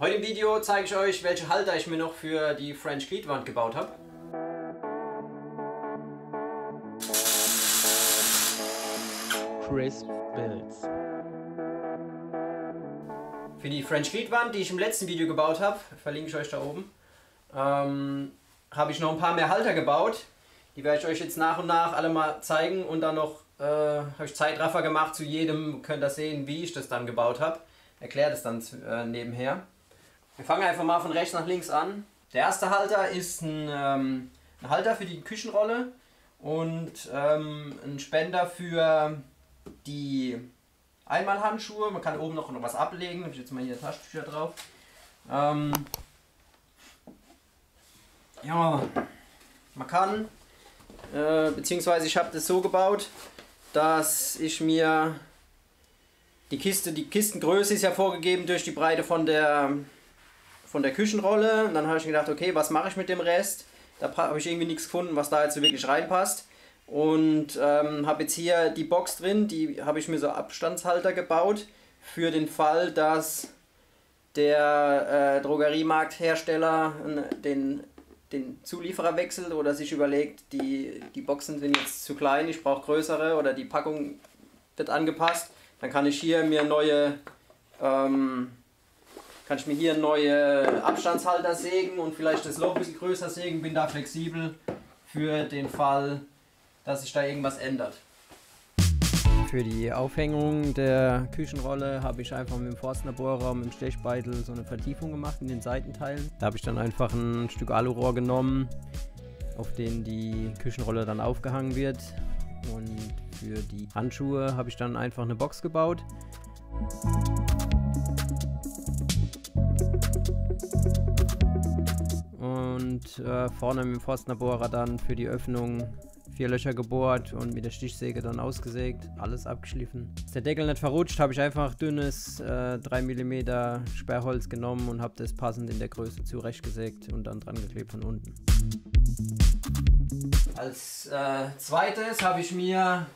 Heute im Video zeige ich euch, welche Halter ich mir noch für die French Gliedwand gebaut habe. Chris Builds. Für die French Gliedwand, die ich im letzten Video gebaut habe, verlinke ich euch da oben, habe ich noch ein paar mehr Halter gebaut. Die werde ich euch jetzt nach und nach alle mal zeigen und dann noch habe ich Zeitraffer gemacht zu jedem, könnt ihr sehen, wie ich das dann gebaut habe. Erkläre das dann nebenher. Wir fangen einfach mal von rechts nach links an. Der erste Halter ist ein Halter für die Küchenrolle und ein Spender für die Einmalhandschuhe. Man kann oben noch was ablegen. Da habe ich jetzt mal hier Taschentücher drauf. Ja, man kann, beziehungsweise ich habe das so gebaut, dass ich mir die Kistengröße ist ja vorgegeben durch die Breite von der Küchenrolle. Und dann habe ich mir gedacht, okay, was mache ich mit dem Rest? Da habe ich irgendwie nichts gefunden, was da jetzt so wirklich reinpasst. Und habe jetzt hier die Box drin, die habe ich mir so Abstandshalter gebaut, für den Fall, dass der Drogeriemarkthersteller den Zulieferer wechselt oder sich überlegt, die Boxen sind jetzt zu klein, ich brauche größere oder die Packung wird angepasst. Dann kann ich hier mir neue Abstandshalter sägen und vielleicht das Loch ein bisschen größer sägen, bin da flexibel für den Fall, dass sich da irgendwas ändert. Für die Aufhängung der Küchenrolle habe ich einfach mit dem Forstner-Bohrer mit dem Stechbeitel so eine Vertiefung gemacht in den Seitenteilen. Da habe ich dann einfach ein Stück Alurohr genommen, auf den die Küchenrolle dann aufgehangen wird. Und für die Handschuhe habe ich dann einfach eine Box gebaut. Und vorne mit dem Forstner-Bohrer dann für die Öffnung 4 Löcher gebohrt und mit der Stichsäge dann ausgesägt, alles abgeschliffen. Ist der Deckel nicht verrutscht, habe ich einfach dünnes 3 mm Sperrholz genommen und habe das passend in der Größe zurechtgesägt und dann dran geklebt von unten. Als zweites habe ich mir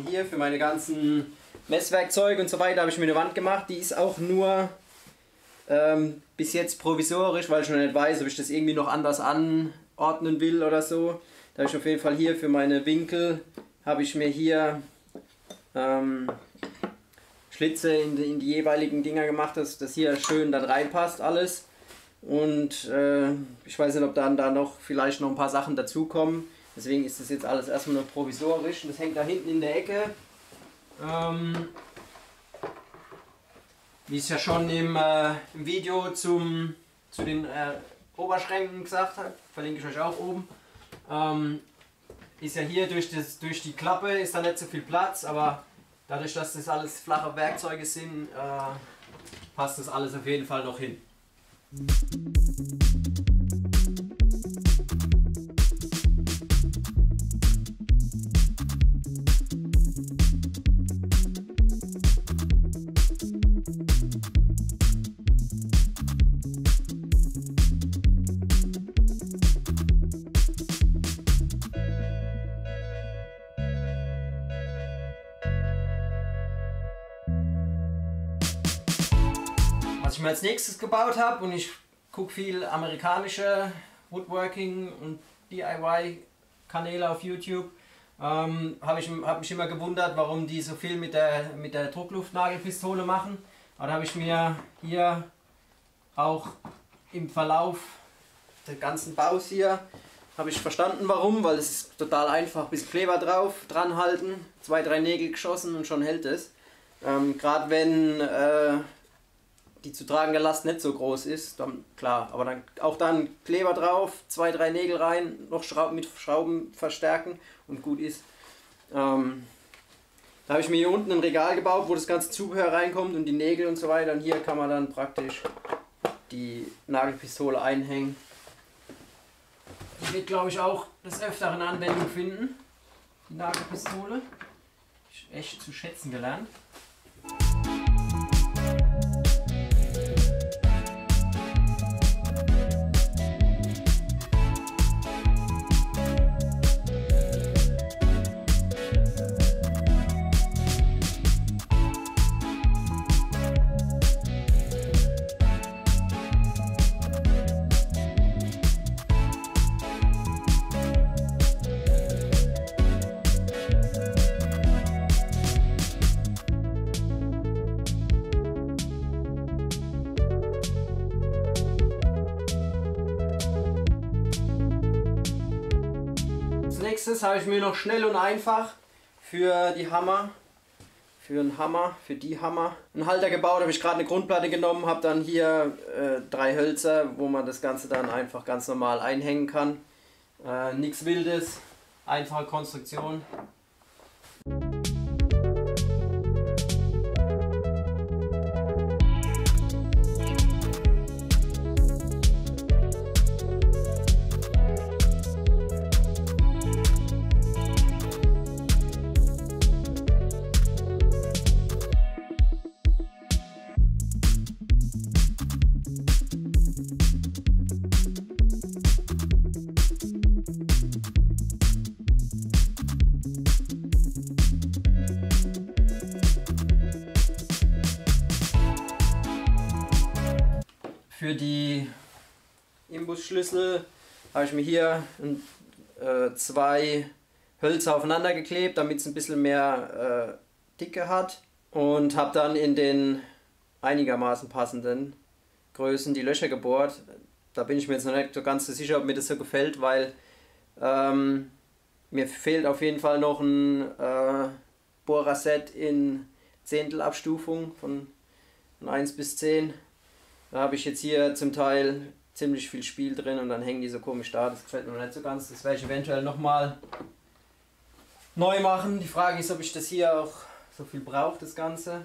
hier für meine ganzen Messwerkzeuge und so weiter habe ich mir eine Wand gemacht. Die ist auch nur bis jetzt provisorisch, weil ich noch nicht weiß, ob ich das irgendwie noch anders anordnen will oder so. Da habe ich auf jeden Fall hier für meine Winkel, habe ich mir hier Schlitze in die jeweiligen Dinger gemacht, dass das hier schön da reinpasst alles. Und ich weiß nicht, ob dann da noch vielleicht noch ein paar Sachen dazukommen. Deswegen ist das jetzt alles erstmal noch provisorisch. Und das hängt da hinten in der Ecke. Wie ich es ja schon im Video zu den Oberschränken gesagt habe, verlinke ich euch auch oben, ist ja hier durch die Klappe ist da nicht so viel Platz, aber dadurch, dass das alles flache Werkzeuge sind, passt das alles auf jeden Fall noch hin. Was ich mir als nächstes gebaut habe, und ich gucke viel amerikanische Woodworking und DIY-Kanäle auf YouTube, hab mich immer gewundert, warum die so viel mit der Druckluftnagelpistole machen. Aber da habe ich mir hier auch im Verlauf des ganzen Baus hier, habe ich verstanden warum, weil es ist total einfach, ein bisschen Kleber drauf, dran halten, 2, 3 Nägel geschossen und schon hält es. Gerade wenn die zu tragende Last nicht so groß ist, dann klar, aber dann Kleber drauf, 2, 3 Nägel rein, noch mit Schrauben verstärken und gut ist. Da habe ich mir hier unten ein Regal gebaut, wo das ganze Zubehör reinkommt und die Nägel und so weiter. Und hier kann man dann praktisch die Nagelpistole einhängen. Die wird, glaube ich, auch des Öfteren Anwendung finden, die Nagelpistole. Ich echt zu schätzen gelernt. letztes habe ich mir noch schnell und einfach für die Hammer, einen Halter gebaut. Habe ich gerade eine Grundplatte genommen, habe dann hier 3 Hölzer, wo man das Ganze dann einfach ganz normal einhängen kann. Nichts Wildes, einfache Konstruktion. Für die Imbusschlüssel habe ich mir hier 2 Hölzer aufeinander geklebt, damit es ein bisschen mehr Dicke hat, und habe dann in den einigermaßen passenden Größen die Löcher gebohrt. Da bin ich mir jetzt noch nicht so ganz so sicher, ob mir das so gefällt, weil mir fehlt auf jeden Fall noch ein Bohrerset in Zehntelabstufung von 1 bis 10. Da habe ich jetzt hier zum Teil ziemlich viel Spiel drin und dann hängen die so komisch da. Das gefällt mir noch nicht so ganz. Das werde ich eventuell nochmal neu machen. Die Frage ist, ob ich das hier auch so viel brauche, das Ganze.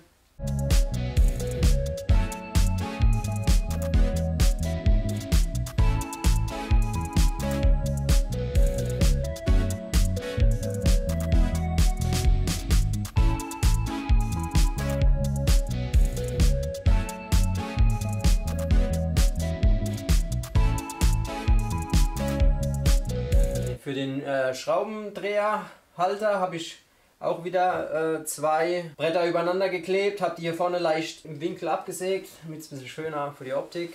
Für den Schraubendreherhalter habe ich auch wieder 2 Bretter übereinander geklebt, habe die hier vorne leicht im Winkel abgesägt, damit es ein bisschen schöner für die Optik.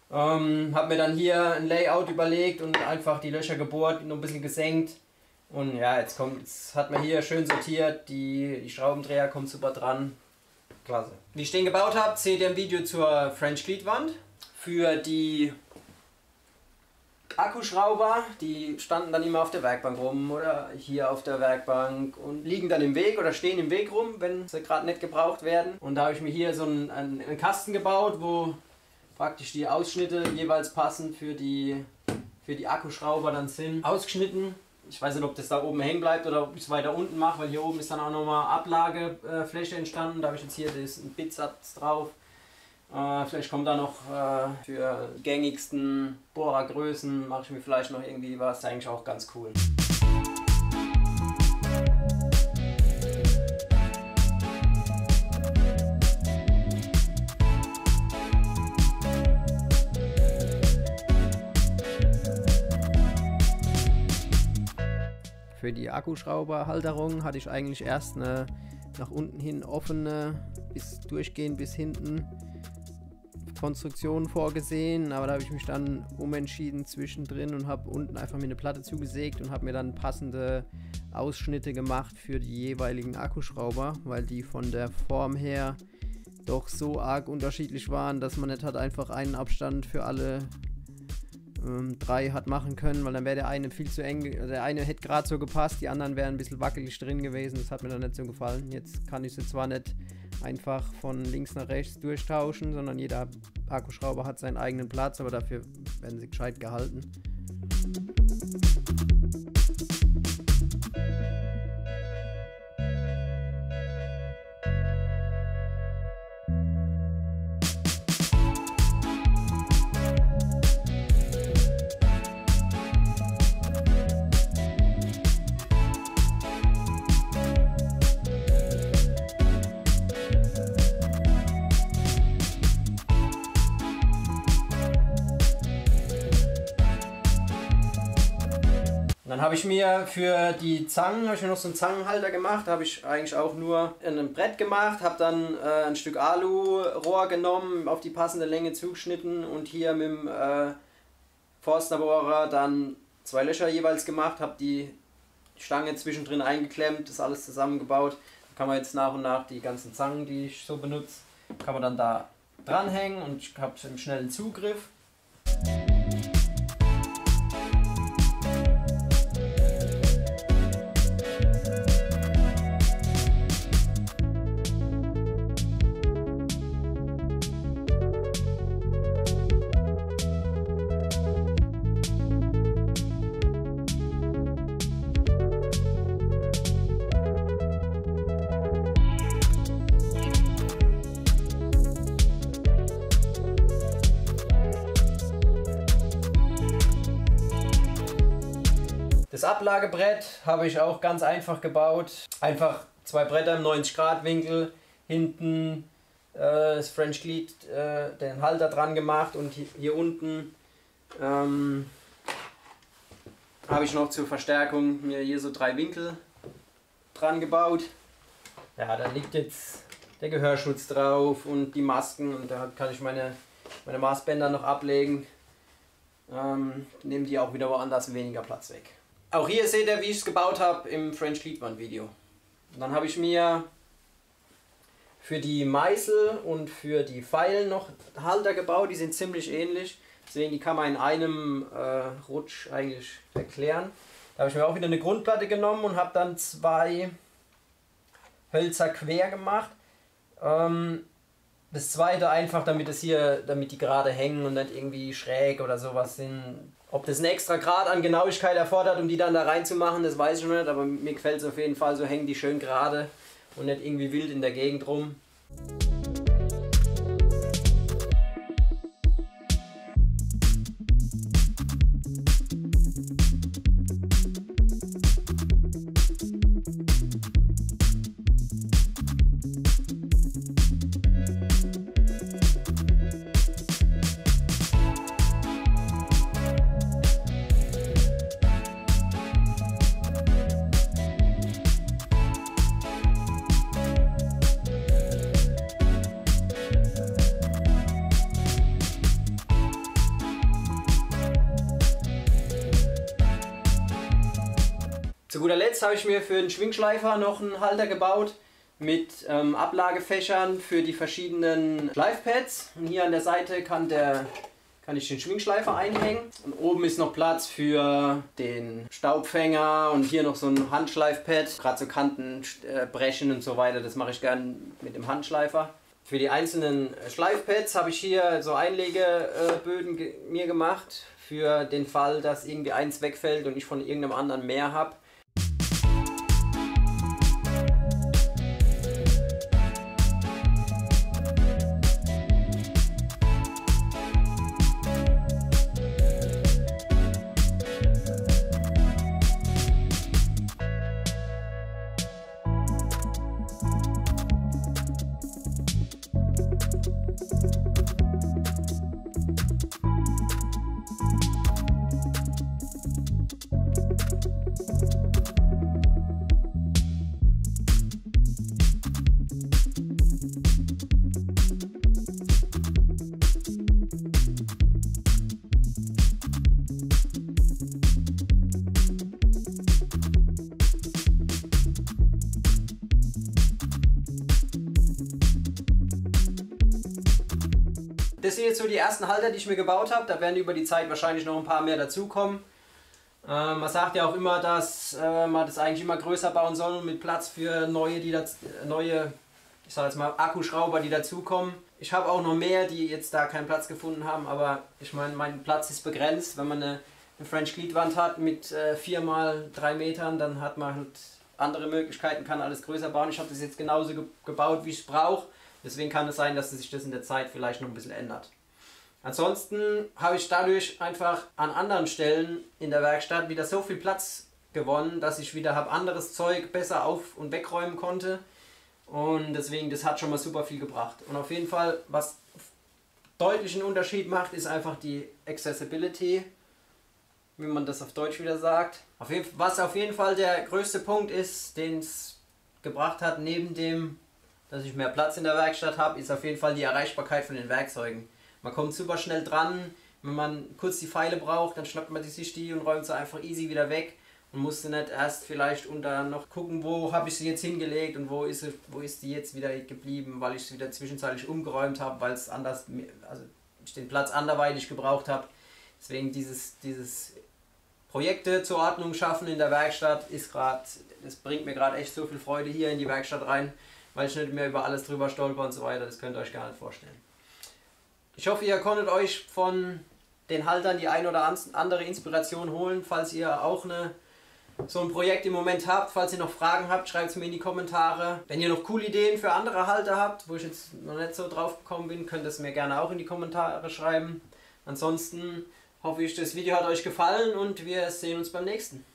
Habe mir dann hier ein Layout überlegt und einfach die Löcher gebohrt, noch ein bisschen gesenkt. Und ja, jetzt hat man hier schön sortiert, die Schraubendreher kommt super dran. Klasse. Wie ich den gebaut habe, seht ihr im Video zur French Gliedwand. Für die Akkuschrauber, die standen dann immer auf der Werkbank rum oder hier auf der Werkbank und liegen dann im Weg oder stehen im Weg rum, wenn sie gerade nicht gebraucht werden. Und da habe ich mir hier so einen Kasten gebaut, wo praktisch die Ausschnitte jeweils passend für die Akkuschrauber dann sind. Ausgeschnitten. Ich weiß nicht, ob das da oben hängen bleibt oder ob ich es weiter unten mache, weil hier oben ist dann auch nochmal Ablagefläche entstanden. Da habe ich jetzt hier einen Bitsatz drauf. Vielleicht kommt da noch für die gängigsten Bohrergrößen, mache ich mir vielleicht noch irgendwie was. Das ist eigentlich auch ganz cool. Für die Akkuschrauberhalterung hatte ich eigentlich erst eine nach unten hin offene, durchgehend bis hinten Konstruktion vorgesehen, aber da habe ich mich dann umentschieden zwischendrin und habe unten einfach mir eine Platte zugesägt und habe mir dann passende Ausschnitte gemacht für die jeweiligen Akkuschrauber, weil die von der Form her doch so arg unterschiedlich waren, dass man nicht einfach einen Abstand für alle 3 hat machen können, weil dann wäre der eine viel zu eng, der eine hätte gerade so gepasst, die anderen wären ein bisschen wackelig drin gewesen, das hat mir dann nicht so gefallen. Jetzt kann ich sie zwar nicht einfach von links nach rechts durchtauschen, sondern jeder Akkuschrauber hat seinen eigenen Platz, aber dafür werden sie gescheit gehalten. Dann habe ich mir für die Zangen noch so einen Zangenhalter gemacht. Da habe ich eigentlich auch nur ein Brett gemacht, habe dann ein Stück Alurohr genommen, auf die passende Länge zugeschnitten und hier mit dem Forstnerbohrer dann 2 Löcher jeweils gemacht, habe die Stange zwischendrin eingeklemmt, das alles zusammengebaut. Da kann man jetzt nach und nach die ganzen Zangen, die ich so benutze, kann man dann da dranhängen und ich habe einen schnellen Zugriff. Das Ablagebrett habe ich auch ganz einfach gebaut. Einfach 2 Bretter im 90-Grad-Winkel, hinten das French Glied, den Halter dran gemacht und hier unten habe ich noch zur Verstärkung mir hier so 3 Winkel dran gebaut. Ja, da liegt jetzt der Gehörschutz drauf und die Masken und da kann ich meine Maßbänder noch ablegen. Nehmen die auch wieder woanders weniger Platz weg. Auch hier seht ihr, wie ich es gebaut habe im French Glied Video. Und dann habe ich mir für die Meißel und für die Pfeilen noch Halter gebaut, die sind ziemlich ähnlich. Deswegen die kann man in einem Rutsch eigentlich erklären. Da habe ich mir auch wieder eine Grundplatte genommen und habe dann 2 Hölzer quer gemacht. Das zweite einfach, damit die gerade hängen und nicht irgendwie schräg oder sowas sind. Ob das einen extra Grad an Genauigkeit erfordert, um die dann da reinzumachen, das weiß ich noch nicht, aber mir gefällt es auf jeden Fall, so hängen die schön gerade und nicht irgendwie wild in der Gegend rum. Zu guter Letzt habe ich mir für den Schwingschleifer noch einen Halter gebaut mit Ablagefächern für die verschiedenen Schleifpads. Und hier an der Seite kann ich den Schwingschleifer einhängen. Und oben ist noch Platz für den Staubfänger und hier noch so ein Handschleifpad. Gerade so Kanten brechen und so weiter, das mache ich gern mit dem Handschleifer. Für die einzelnen Schleifpads habe ich hier so Einlegeböden mir gemacht. Für den Fall, dass irgendwie eins wegfällt und ich von irgendeinem anderen mehr habe. Das sind jetzt so die ersten Halter, die ich mir gebaut habe. Da werden über die Zeit wahrscheinlich noch ein paar mehr dazukommen. Man sagt ja auch immer, dass man das eigentlich immer größer bauen soll, mit Platz für neue, ich sag jetzt mal, Akkuschrauber, die dazukommen. Ich habe auch noch mehr, die jetzt da keinen Platz gefunden haben, aber ich meine, mein Platz ist begrenzt. Wenn man eine French Glied Wand hat mit 4 x 3 Metern, dann hat man halt andere Möglichkeiten, kann alles größer bauen. Ich habe das jetzt genauso gebaut, wie ich es brauche. Deswegen kann es sein, dass sich das in der Zeit vielleicht noch ein bisschen ändert. Ansonsten habe ich dadurch einfach an anderen Stellen in der Werkstatt wieder so viel Platz gewonnen, dass ich wieder anderes Zeug besser auf- und wegräumen konnte. Und deswegen, das hat schon mal super viel gebracht. Und auf jeden Fall, was deutlichen Unterschied macht, ist einfach die Accessibility, wie man das auf Deutsch wieder sagt. Was auf jeden Fall der größte Punkt ist, den es gebracht hat, neben dem, dass ich mehr Platz in der Werkstatt habe, ist auf jeden Fall die Erreichbarkeit von den Werkzeugen. Man kommt super schnell dran, wenn man kurz die Pfeile braucht, dann schnappt man sich die und räumt sie einfach easy wieder weg und musste nicht erst vielleicht unter noch gucken, wo habe ich sie jetzt hingelegt und wo ist die jetzt wieder geblieben, weil ich sie wieder zwischenzeitlich umgeräumt habe, weil es anders, also ich den Platz anderweitig gebraucht habe. Deswegen dieses Projekte zur Ordnung schaffen in der Werkstatt das bringt mir gerade echt so viel Freude hier in die Werkstatt rein, weil ich nicht mehr über alles drüber stolper und so weiter, das könnt ihr euch gar nicht vorstellen. Ich hoffe, ihr konntet euch von den Haltern die ein oder andere Inspiration holen. Falls ihr auch so ein Projekt im Moment habt, falls ihr noch Fragen habt, schreibt es mir in die Kommentare. Wenn ihr noch coole Ideen für andere Halter habt, wo ich jetzt noch nicht so drauf gekommen bin, könnt ihr es mir gerne auch in die Kommentare schreiben. Ansonsten hoffe ich, das Video hat euch gefallen und wir sehen uns beim nächsten.